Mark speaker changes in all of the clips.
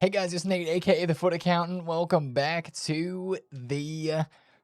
Speaker 1: Hey guys, it's Nate, aka the Foot Accountant. Welcome back to the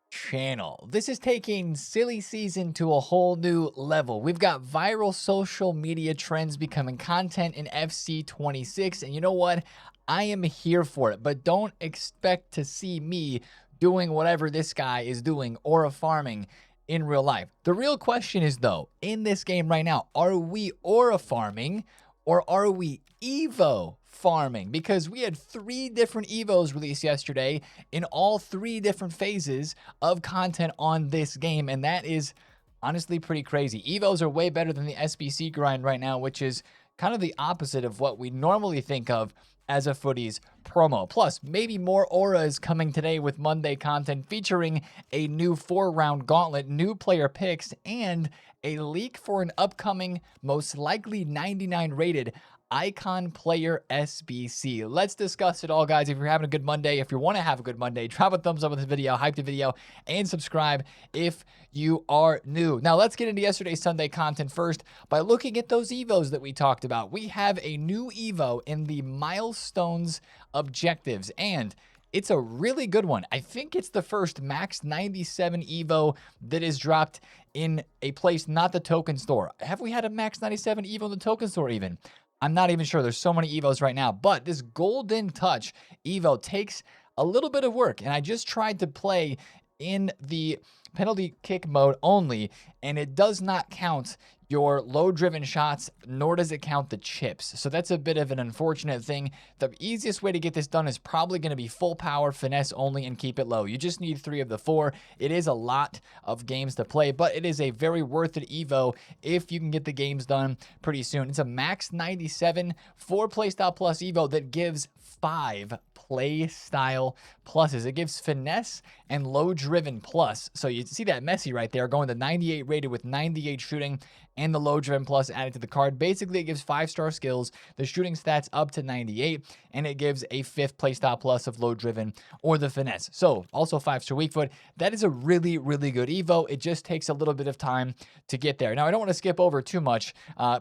Speaker 1: channel. This is taking silly season to a whole new level. We've got viral social media trends becoming content in FC26, and you know what? I am here for it, but don't expect to see me doing whatever this guy is doing or farming in real life. The real question is, though, in this game right now, are we aura farming or are we Evo farming? Because we had 3 different Evos released yesterday in all 3 different phases of content on this game, and that is honestly pretty crazy. Evos are way better than the SBC grind right now, which is kind of the opposite of what we normally think of as a Footies promo. Plus, maybe more aura is coming today with Monday content featuring a new 4-round gauntlet, new player picks, and a leak for an upcoming, most likely 99 rated Icon Player SBC. Let's discuss it all, guys. If you're having a good Monday, if you want to have a good Monday, drop a thumbs up on this video, hype the video, and subscribe if you are new. Now, let's get into yesterday's Sunday content first by looking at those Evos that we talked about. We have a new Evo in the Milestones Objectives, and it's a really good one. I think it's the first Max 97 Evo that is dropped in a place not the token store. Have we had a Max 97 Evo in the token store even? I'm not even sure. There's so many Evos right now, but this Golden Touch Evo takes a little bit of work, and I just tried to play in the penalty kick mode only, and it does not count your low-driven shots, nor does it count the chips. So that's a bit of an unfortunate thing. The easiest way to get this done is probably going to be full power, finesse only, and keep it low. You just need 3 of the 4. It is a lot of games to play, but it is a very worth it Evo if you can get the games done pretty soon. It's a Max 97 4 Playstyle Plus Evo that gives 5 Playstyle Pluses. It gives finesse and low-driven plus. So you see that Messi right there going to 98 rated with 98 shooting and the low-driven plus added to the card. Basically, it gives 5-star skills, the shooting stats up to 98, and it gives a 5th playstyle plus of low-driven or the finesse. So also 5-star weak foot. That is a really, really good Evo. It just takes a little bit of time to get there. Now, I don't want to skip over too much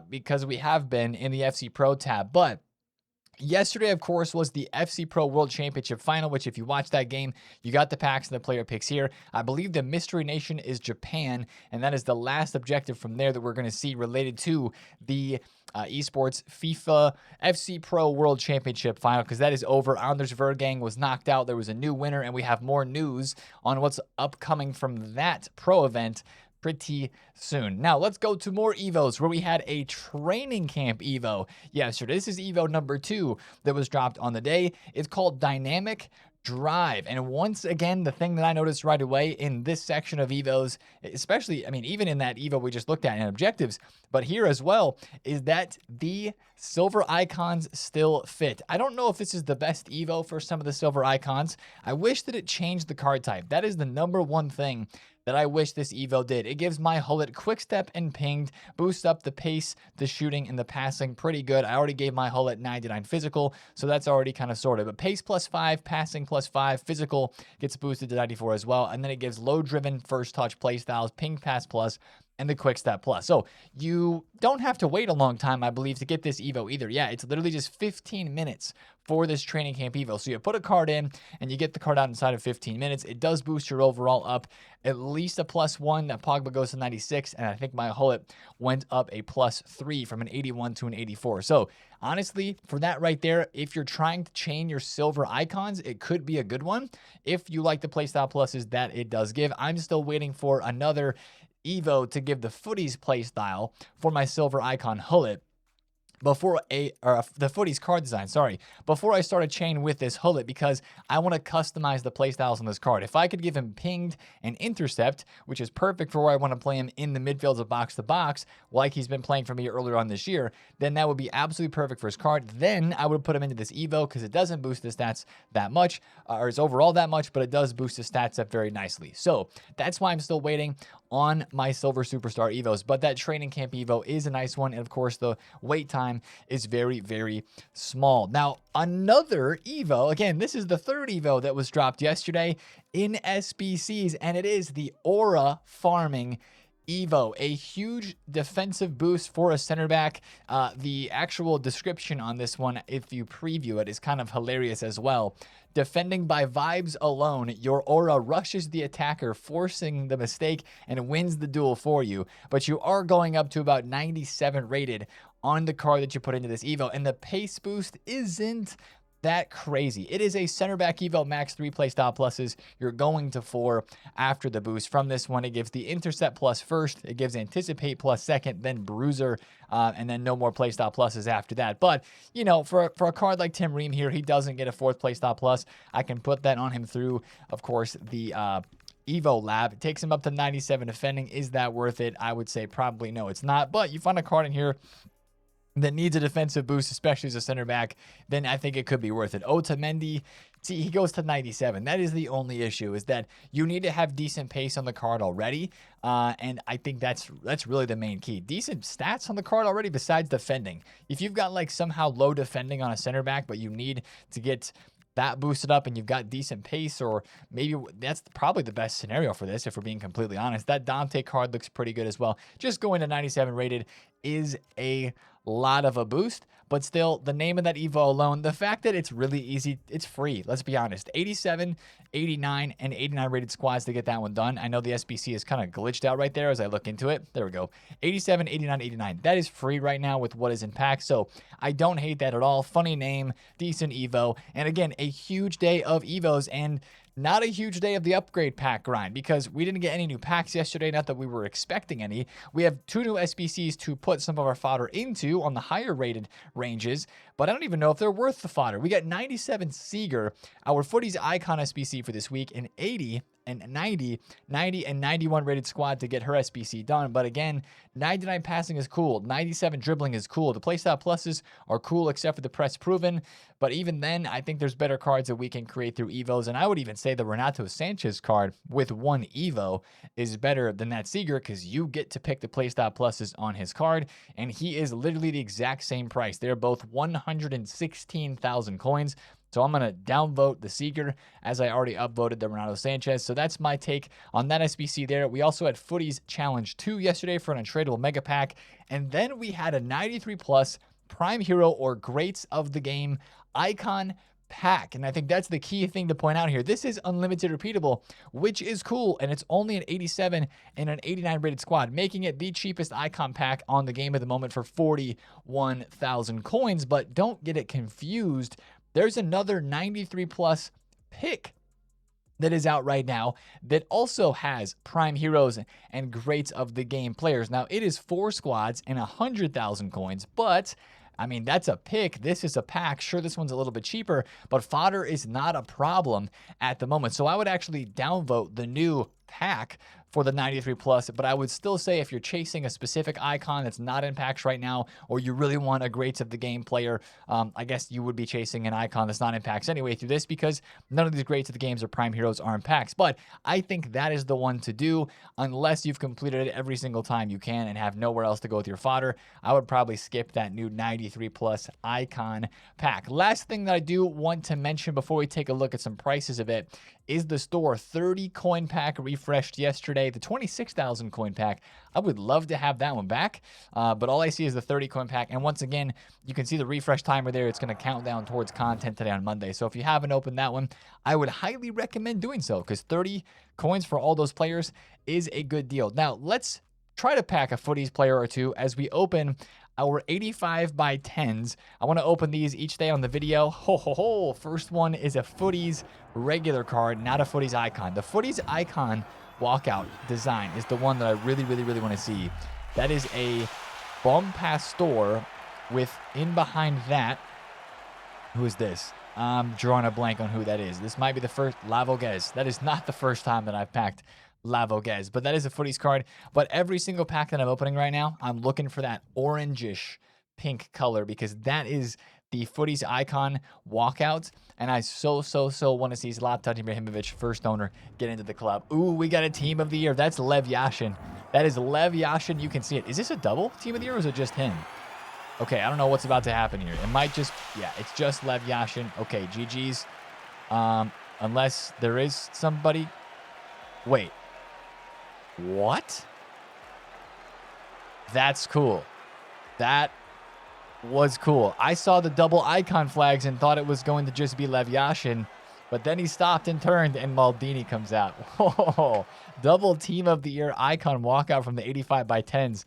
Speaker 1: because we have been in the FC Pro tab, but yesterday, of course, was the FC Pro World Championship Final, which if you watch that game, you got the packs and the player picks here. I believe the mystery nation is Japan, and that is the last objective from there that we're going to see related to the esports FIFA FC Pro World Championship Final, because that is over. Anders Vergang was knocked out. There was a new winner, and we have more news on what's upcoming from that pro event pretty soon. Now, let's go to more Evos, where we had a training camp Evo yesterday. This is Evo number 2 that was dropped on the day. It's called Dynamic Drive. And once again, the thing that I noticed right away in this section of Evos, especially, I mean, even in that Evo we just looked at in objectives, but here as well, is that the silver icons still fit. I don't know if this is the best Evo for some of the silver icons. I wish that it changed the card type. That is the number one thing that I wish this Evo did. It gives my Gullit quick step and pinged, boosts up the pace, the shooting, and the passing pretty good. I already gave my Gullit 99 physical, so that's already kind of sorted. But pace +5, passing +5, physical gets boosted to 94 as well. And then it gives low-driven first touch play styles, ping pass plus, and the quick step plus. So you don't have to wait a long time, I believe, to get this Evo either. Yeah, it's literally just 15 minutes for this training camp Evo. So you put a card in and you get the card out inside of 15 minutes. It does boost your overall up at least a +1. That Pogba goes to 96, and I think my Gullit went up a +3 from an 81 to an 84. So honestly, for that right there, if you're trying to chain your silver icons, it could be a good one. If you like the playstyle pluses that it does give. I'm still waiting for another Evo to give the Footies playstyle for my silver icon Gullit before the Footies card design, before I start a chain with this Gullit, because I want to customize the playstyles on this card. If I could give him pinged and intercept, which is perfect for where I want to play him in the midfields of box to box, like he's been playing for me earlier on this year, then that would be absolutely perfect for his card. Then I would put him into this Evo, because it doesn't boost his stats that much, or his overall that much, but it does boost his stats up very nicely. So that's why I'm still waiting on my silver superstar Evos, but that training camp Evo is a nice one, and of course the wait time is very, very small. Now, another Evo, again, this is the 3rd Evo that was dropped yesterday in SBCs, and it is the aura farming Evo, a huge defensive boost for a center back. The actual description on this one, if you preview it, is kind of hilarious as well. Defending by vibes alone, your aura rushes the attacker, forcing the mistake and wins the duel for you. But you are going up to about 97 rated on the card that you put into this Evo, and the pace boost isn't that crazy. It is a center back Evo, max 3 play style pluses. You're going to 4 after the boost. From this one, it gives the intercept plus first, it gives anticipate plus second, then bruiser, and then no more play style pluses after that. But, you know, for a card like Tim Ream here, he doesn't get a 4th play style plus. I can put that on him through, of course, the Evo Lab. It takes him up to 97 defending. Is that worth it? I would say probably no, it's not. But you find a card in here that needs a defensive boost, especially as a center back, then I think it could be worth it. Otamendi, see, he goes to 97. That is the only issue, is that you need to have decent pace on the card already, and I think that's really the main key. Decent stats on the card already besides defending. If you've got like somehow low defending on a center back, but you need to get that boosted up and you've got decent pace, or maybe that's probably the best scenario for this, if we're being completely honest. That Dante card looks pretty good as well. Just going to 97 rated is a lot of a boost, but still, the name of that Evo alone, the fact that it's really easy, it's free, let's be honest. 87, 89, and 89 rated squads to get that one done. I know the SBC is kind of glitched out right there as I look into it. There we go. 87, 89, 89. That is free right now with what is in pack, so I don't hate that at all. Funny name, decent Evo, and again, a huge day of Evos, and not a huge day of the upgrade pack grind, because we didn't get any new packs yesterday, not that we were expecting any. We have 2 new SBCs to put some of our fodder into on the higher rated ranges, but I don't even know if they're worth the fodder. We got 97 Seager, our FUTTIES Icon SBC for this week, and 80 and 90, 90 and 91 rated squad to get her SBC done. But again, 99 passing is cool. 97 dribbling is cool. The playstyle pluses are cool except for the press proven. But even then, I think there's better cards that we can create through Evos. And I would even say the Renato Sanchez card with 1 Evo is better than that Seager, because you get to pick the playstyle pluses on his card. And he is literally the exact same price. They're both 116,000 coins. So I'm going to downvote the Seager, as I already upvoted the Renato Sanchez. So that's my take on that SBC there. We also had FUTTIES Challenge 2 yesterday for an untradeable mega pack. And then we had a 93 plus prime hero or greats of the game icon pack. And I think that's the key thing to point out here. This is unlimited repeatable, which is cool. And it's only an 87 and an 89 rated squad, making it the cheapest icon pack on the game at the moment for 41,000 coins. But don't get it confused. There's another 93 plus pick that is out right now that also has prime heroes and greats of the game players. Now, it is 4 squads and 100,000 coins, but I mean, that's a pick. This is a pack. Sure, this one's a little bit cheaper, but fodder is not a problem at the moment. So I would actually downvote the new pack for the 93 plus, but I would still say if you're chasing a specific icon that's not in packs right now, or you really want a greats of the game player, I guess you would be chasing an icon that's not in packs anyway through this, because none of these greats of the games or prime heroes are in packs. But I think that is the one to do unless you've completed it every single time you can and have nowhere else to go with your fodder. I would probably skip that new 93 plus icon pack. Last thing that I do want to mention before we take a look at some prices of it is the store 30 coin pack refreshed yesterday. The 26,000 coin pack, I would love to have that one back, but all I see is the 30 coin pack. And once again, you can see the refresh timer there. It's going to count down towards content today on Monday. So if you haven't opened that one, I would highly recommend doing so, because 30 coins for all those players is a good deal. Now, let's try to pack a FUTTIES player or two as we open our 85 by 10s. I want to open these each day on the video. Ho, ho, ho. First one is a FUTTIES regular card, not a FUTTIES icon. The FUTTIES icon walkout design is the one that I really want to see. That is a bomb pass store with in behind that. Who is this? I'm drawing a blank on who that is. This might be the first Lavoguez. That is not the first time that I've packed Lavoguez, but that is a FUTTIES card. But every single pack that I'm opening right now, I'm looking for that orangish pink color, because that is the FUTTIES icon walkout, and I so want to see Zlatan Ibrahimovic, first owner, get into the club. Ooh, we got a team of the year. That's Lev Yashin. That is Lev Yashin. You can see it. Is this a double team of the year, or is it just him? Okay, I don't know what's about to happen here. It might just, yeah, it's just Lev Yashin. Okay, GG's. Unless there is somebody. Wait. What? That's cool. That was cool. I saw the double icon flags and thought it was going to just be Lev Yashin, but then he stopped and turned, and Maldini comes out. Whoa, double team of the year icon walkout from the 85 by 10s.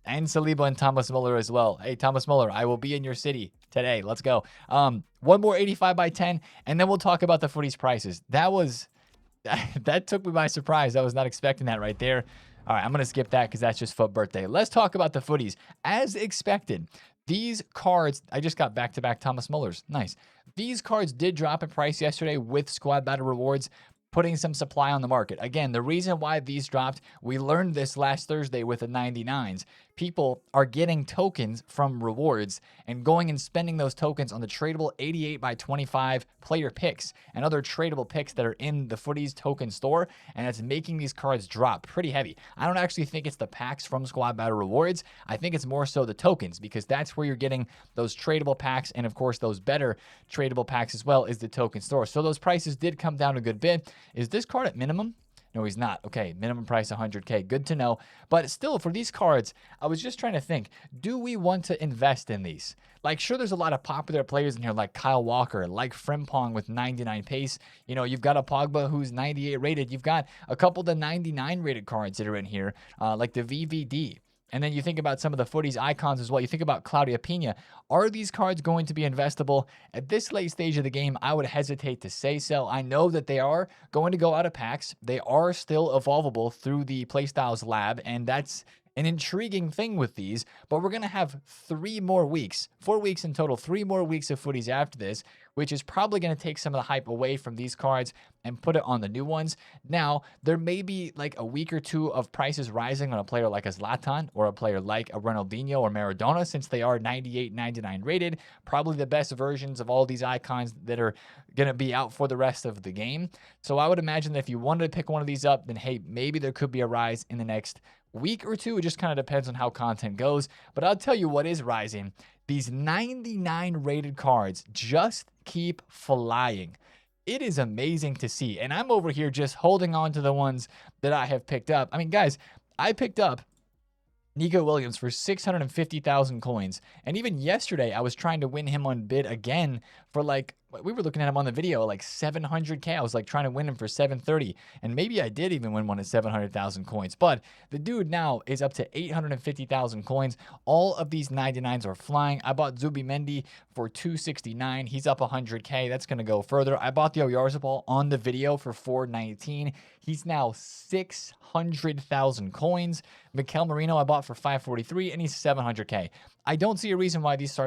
Speaker 1: And Saliba and Thomas Muller as well. Hey, Thomas Muller, I will be in your city today. Let's go. One more 85 by 10, and then we'll talk about the footies prices. That took me by surprise. I was not expecting that right there. All right, I'm going to skip that because that's just FUT birthday. Let's talk about the footies. As expected, these cards, I just got back-to-back Thomas Mullers. Nice. These cards did drop in price yesterday with Squad Battle Rewards, putting some supply on the market. Again, the reason why these dropped, we learned this last Thursday with the 99s. People are getting tokens from rewards and going and spending those tokens on the tradable 88 by 25 player picks and other tradable picks that are in the Footies token store, and it's making these cards drop pretty heavy. I don't actually think it's the packs from Squad Battle Rewards. I think it's more so the tokens, because that's where you're getting those tradable packs, and of course those better tradable packs as well is the token store. So those prices did come down a good bit. Is this card at minimum? No, he's not. Okay, minimum price 100K. Good to know. But still, for these cards, I was just trying to think, do we want to invest in these? Like, sure, there's a lot of popular players in here like Kyle Walker, like Frimpong with 99 pace. You know, you've got a Pogba who's 98 rated. You've got a couple of the 99 rated cards that are in here, like the VVD. And then you think about some of the Footies icons as well. You think about Claudia Pina. Are these cards going to be investable? At this late stage of the game, I would hesitate to say so. I know that they are going to go out of packs. They are still evolvable through the Playstyles lab, and that's an intriguing thing with these. But we're going to have 3 more weeks, 4 weeks in total, 3 more weeks of Footies after this, which is probably going to take some of the hype away from these cards and put it on the new ones. Now, there may be like a week or two of prices rising on a player like a Zlatan or a player like a Ronaldinho or Maradona, since they are 98, 99 rated, probably the best versions of all these icons that are going to be out for the rest of the game. So I would imagine that if you wanted to pick one of these up, then hey, maybe there could be a rise in the next week or two. It just kind of depends on how content goes. But I'll tell you what is rising. These 99 rated cards just keep flying. It is amazing to see. And I'm over here just holding on to the ones that I have picked up. I mean, guys, I picked up Nico Williams for 650,000 coins. And even yesterday, I was trying to win him on bid again for like, we were looking at him on the video, like 700K. I was like trying to win him for 730. And maybe I did even win one at 700,000 coins. But the dude now is up to 850,000 coins. All of these 99s are flying. I bought Zubimendi for 269. He's up 100K. That's going to go further. I bought the Oyarzabal on the video for 419. He's now 600,000 coins. Mikel Merino I bought for 543, and he's 700K. I don't see a reason why these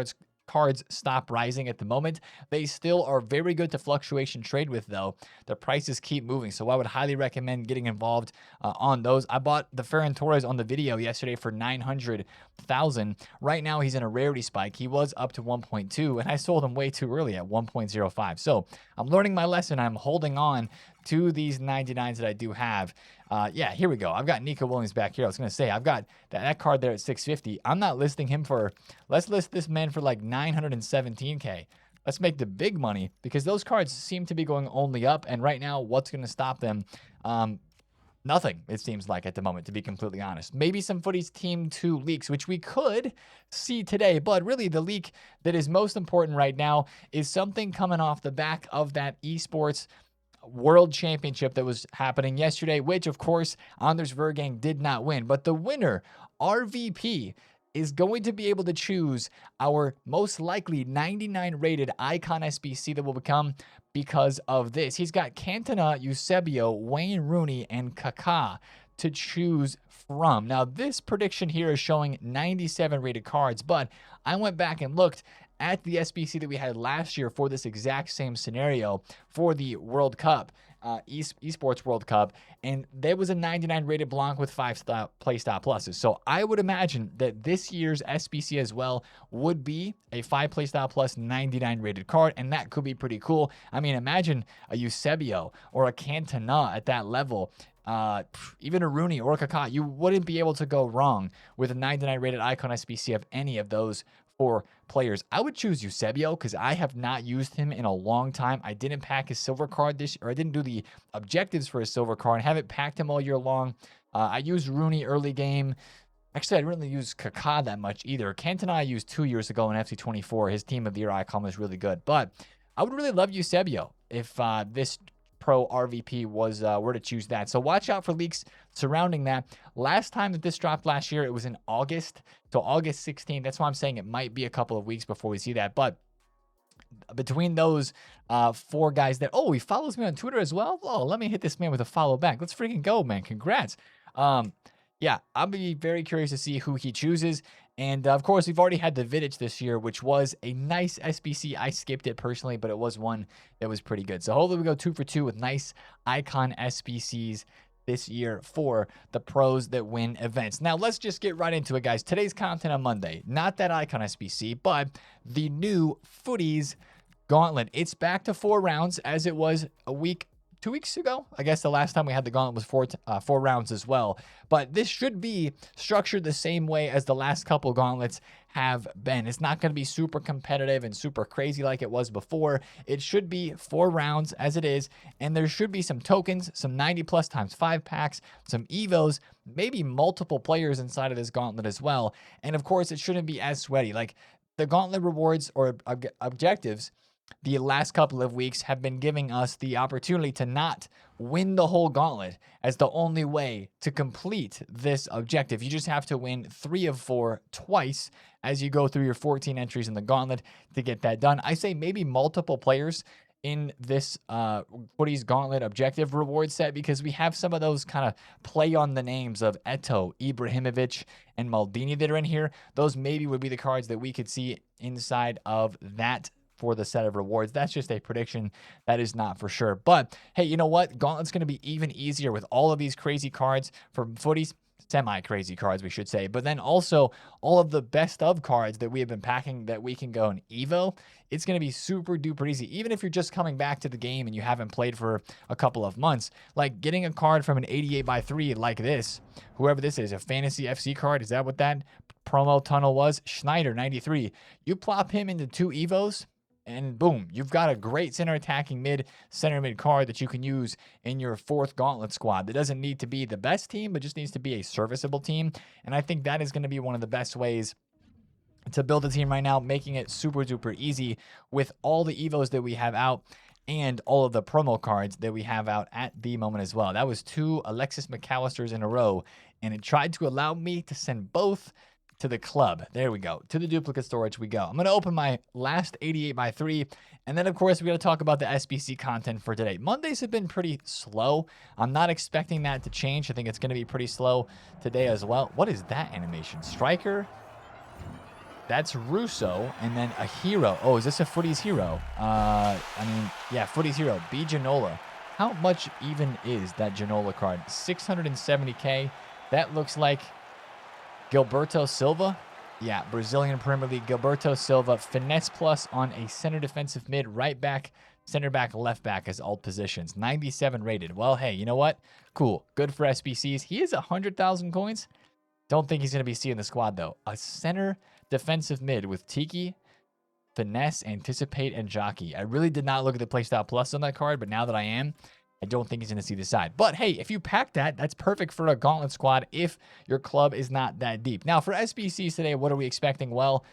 Speaker 1: cards stop rising at the moment. They still are very good to fluctuation trade with, though. The prices keep moving, so I would highly recommend getting involved on those. I bought the Ferran Torres on the video yesterday for 900,000. Right now, he's in a rarity spike. He was up to 1.2, and I sold him way too early at 1.05. So I'm learning my lesson. I'm holding on to these 99s that I do have. Yeah, here we go. I've got Nico Williams back here. I was going to say, I've got that card there at 650. I'm not listing him for, let's list this man for like 917K. Let's make the big money, because those cards seem to be going only up. And right now, what's going to stop them? Nothing, it seems like, at the moment, to be completely honest. Maybe some Footies Team 2 leaks, which we could see today. But really, the leak that is most important right now is something coming off the back of that esports World Championship that was happening yesterday, which, of course, Anders Vergang did not win. But the winner, RVP, is going to be able to choose our most likely 99 rated icon SBC that will become because of this. He's got Cantona, Eusebio, Wayne Rooney, and Kaká to choose from. Now, this prediction here is showing 97 rated cards, but I went back and looked at the SBC that we had last year for this exact same scenario for the World Cup, Esports World Cup, and there was a 99 rated Blanc with 5 playstyle pluses. So I would imagine that this year's SBC as well would be a 5 playstyle plus 99 rated card, and that could be pretty cool. I mean, imagine a Eusebio or a Cantona at that level. Even a Rooney or a Kaká, you wouldn't be able to go wrong with a 99 rated icon SBC of any of those 4 players. I would choose Eusebio because I have not used him in a long time. I didn't pack his silver card this year, or I didn't do the objectives for his silver card and haven't packed him all year long. I used Rooney early game. Actually, I didn't really use Kaká that much either. Cantona I used 2 years ago in FC24. His Team of the Year icon was really good. But I would really love Eusebio if this Pro RVP was were to choose that. So watch out for leaks surrounding that. Last time that this dropped last year, it was in August. So August 16th. That's why I'm saying it might be a couple of weeks before we see that. But between those 4 guys that, oh, he follows me on Twitter as well. Oh, let me hit this man with a follow back. Let's freaking go, man. Congrats. Yeah, I'll be very curious to see who he chooses. And of course, we've already had the Vidic this year, which was a nice SBC. I skipped it personally, but it was one that was pretty good. So hopefully we go 2 for 2 with nice icon SBCs this year for the pros that win events. Now, let's just get right into it, guys. Today's content on Monday, not that icon SBC, but the new FUTTIES Gauntlet. It's back to 4 rounds as it was 2 weeks ago. I guess the last time we had the Gauntlet was 4 rounds as well. But this should be structured the same way as the last couple Gauntlets have been. It's not going to be super competitive and super crazy like it was before. It should be 4 rounds as it is, and there should be some tokens, some 90 plus times 5 packs, some Evos, maybe multiple players inside of this Gauntlet as well. And of course, it shouldn't be as sweaty. Like the Gauntlet rewards or objectives the last couple of weeks have been giving us the opportunity to not win the whole Gauntlet as the only way to complete this objective. You just have to win 3 of 4 twice as you go through your 14 entries in the Gauntlet to get that done. I say maybe multiple players in this FUTTIES Gauntlet objective reward set, because we have some of those kind of play on the names of Eto'o, Ibrahimovic, and Maldini that are in here. Those maybe would be the cards that we could see inside of that for the set of rewards. That's just a prediction. That is not for sure. But hey, you know what? Gauntlet's going to be even easier with all of these crazy cards from FUTTIES. Semi-crazy cards, we should say. But then also all of the best of cards that we have been packing that we can go in Evo. It's going to be super duper easy. Even if you're just coming back to the game and you haven't played for a couple of months, like getting a card from an 88x3 like this, whoever this is, a fantasy FC card, is that what that promo tunnel was? Schneider 93. You plop him into 2 Evos, and boom, you've got a great center attacking center mid card that you can use in your 4th Gauntlet squad. That doesn't need to be the best team, but just needs to be a serviceable team. And I think that is going to be one of the best ways to build a team right now, making it super duper easy with all the Evos that we have out and all of the promo cards that we have out at the moment as well. That was 2 Alexis McAllisters in a row, and it tried to allow me to send both to the club. There we go. To the duplicate storage we go. I'm going to open my last 88x3. And then, of course, we're going to talk about the SBC content for today. Mondays have been pretty slow. I'm not expecting that to change. I think it's going to be pretty slow today as well. What is that animation? Striker? That's Russo. And then a hero. Oh, is this a FUTTIES hero? Yeah, FUTTIES hero. B. Ginola. How much even is that Ginola card? 670k. That looks like Gilberto Silva. Yeah, Brazilian Premier League. Gilberto Silva. Finesse plus on a center defensive mid, right back, center back, left back as all positions. 97 rated. Well, hey, you know what? Cool. Good for SBCs. He is 100,000 coins. Don't think he's going to be seeing the squad, though. A center defensive mid with Tiki, Finesse, Anticipate, and Jockey. I really did not look at the Playstyle Plus on that card, but now that I am, I don't think he's going to see the side. But hey, if you pack that, that's perfect for a Gauntlet squad if your club is not that deep. Now, for SBCs today, what are we expecting? Well,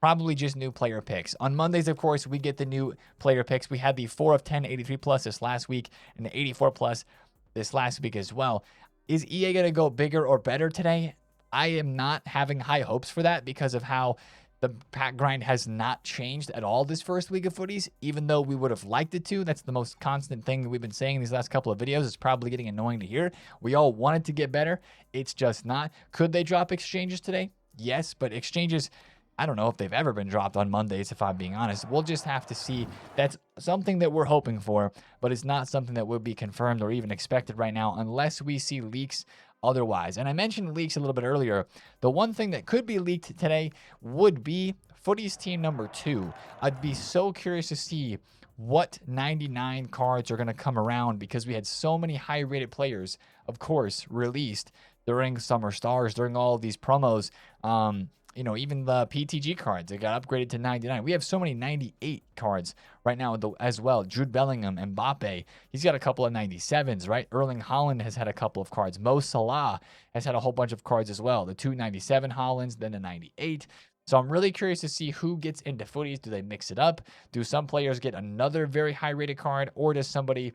Speaker 1: probably just new player picks. On Mondays, of course, we get the new player picks. We had the 4 of 10 83 plus this last week and the 84 plus this last week as well. Is EA going to go bigger or better today? I am not having high hopes for that because of how the pack grind has not changed at all this first week of FUTTIES, even though we would have liked it to. That's the most constant thing that we've been saying these last couple of videos. It's probably getting annoying to hear. We all want it to get better. It's just not. Could they drop exchanges today? Yes, but exchanges, I don't know if they've ever been dropped on Mondays, if I'm being honest. We'll just have to see. That's something that we're hoping for, but it's not something that would be confirmed or even expected right now unless we see leaks otherwise. And I mentioned leaks a little bit earlier. The one thing that could be leaked today would be FUTTIES team number 2. I'd be so curious to see what 99 cards are going to come around because we had so many high-rated players, of course, released during Summer Stars, during all of these promos. you know, even the PTG cards, they got upgraded to 99. We have so many 98 cards right now as well. Jude Bellingham, Mbappe, he's got a couple of 97s, right? Erling Haaland has had a couple of cards. Mo Salah has had a whole bunch of cards as well. The 297 Haalands, then the 98. So I'm really curious to see who gets into footies. Do they mix it up? Do some players get another very high rated card, or does somebody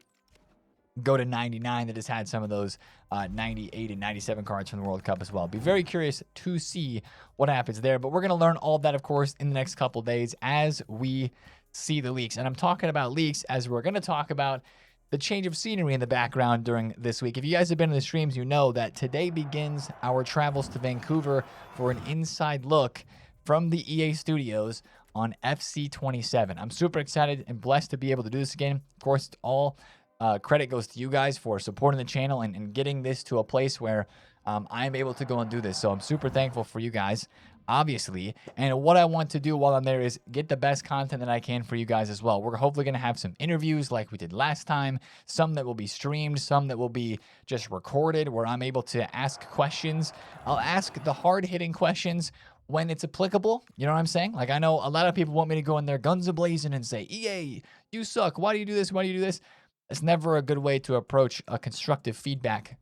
Speaker 1: go to 99 that has had some of those 98 and 97 cards from the World Cup as well? Be very curious to see what happens there. But we're going to learn all of that, of course, in the next couple days as we see the leaks. And I'm talking about leaks as we're going to talk about the change of scenery in the background during this week. If you guys have been in the streams, you know that today begins our travels to Vancouver for an inside look from the EA studios on FC27. I'm super excited and blessed to be able to do this again. Of course, all credit goes to you guys for supporting the channel and getting this to a place where I'm able to go and do this. So I'm super thankful for you guys, obviously. And what I want to do while I'm there is get the best content that I can for you guys as well. We're hopefully going to have some interviews like we did last time, some that will be streamed, some that will be just recorded where I'm able to ask questions. I'll ask the hard-hitting questions when it's applicable. You know what I'm saying? Like, I know a lot of people want me to go in there guns a-blazing and say, EA, you suck. Why do you do this? Why do you do this? It's never a good way to approach a constructive feedback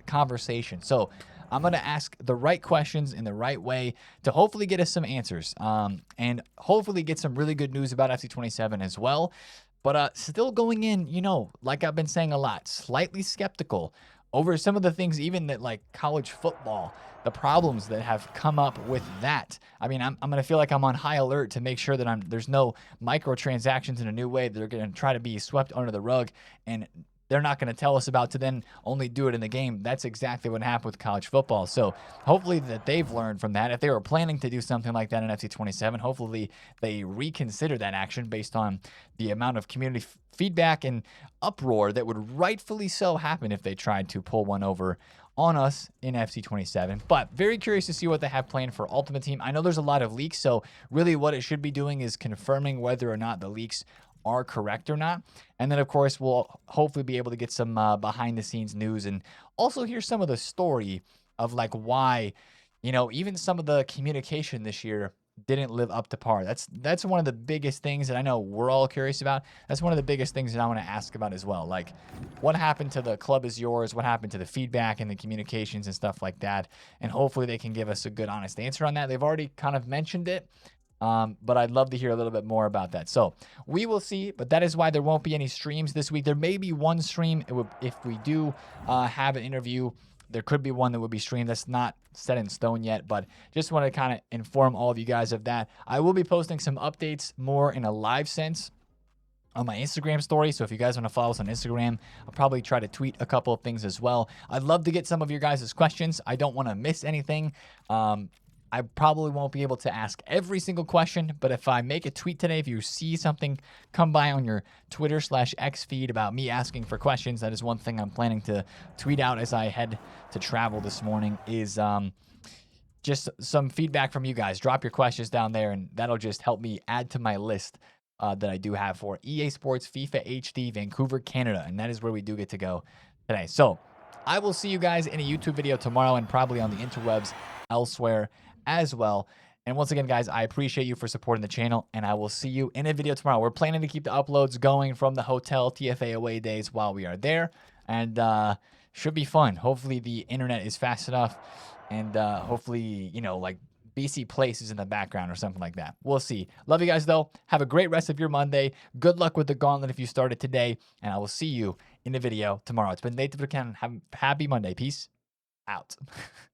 Speaker 1: conversation. So I'm going to ask the right questions in the right way to hopefully get us some answers and hopefully get some really good news about FC27 as well. But still going in, you know, like I've been saying a lot, slightly skeptical over some of the things, even that like college football, the problems that have come up with that. I mean, I'm going to feel like I'm on high alert to make sure that there's no microtransactions in a new way that are going to try to be swept under the rug and they're not going to tell us about to then only do it in the game. That's exactly what happened with college football. So hopefully that they've learned from that. If they were planning to do something like that in FC27, hopefully they reconsider that action based on the amount of community feedback and uproar that would rightfully so happen if they tried to pull one over on us in FC27. But very curious to see what they have planned for Ultimate Team. I know there's a lot of leaks, so really what it should be doing is confirming whether or not the leaks are correct or not. And then, of course, we'll hopefully be able to get some behind-the-scenes news and also hear some of the story of, like, why, you know, even some of the communication this year didn't live up to par. That's one of the biggest things that I know we're all curious about. That's one of the biggest things that I want to ask about as well. Like, what happened to the club is yours? What happened to the feedback and the communications and stuff like that? And hopefully they can give us a good, honest answer on that. They've already kind of mentioned it. But I'd love to hear a little bit more about that. So we will see, but that is why there won't be any streams this week. There may be one stream if we do have an interview. There could be one that would be streamed. That's not set in stone yet, but just want to kind of inform all of you guys of that. I will be posting some updates more in a live sense on my Instagram story. So if you guys want to follow us on Instagram, I'll probably try to tweet a couple of things as well. I'd love to get some of your guys' questions. I don't want to miss anything. I probably won't be able to ask every single question, but if I make a tweet today, if you see something come by on your Twitter/X feed about me asking for questions, that is one thing I'm planning to tweet out as I head to travel this morning is just some feedback from you guys. Drop your questions down there, and that'll just help me add to my list that I do have for EA Sports FIFA HD Vancouver, Canada, and that is where we do get to go today. So I will see you guys in a YouTube video tomorrow and probably on the interwebs elsewhere as well. And once again, guys, I appreciate you for supporting the channel, and I will see you in a video tomorrow. We're planning to keep the uploads going from the hotel TFA away days while we are there, and should be fun. Hopefully the internet is fast enough, and hopefully, you know, like BC Place is in the background or something like that. We'll see. Love you guys, though. Have a great rest of your Monday. Good luck with the Gauntlet if you started today, and I will see you in the video tomorrow. It's been TheFutAccountant. Have a happy Monday. Peace out.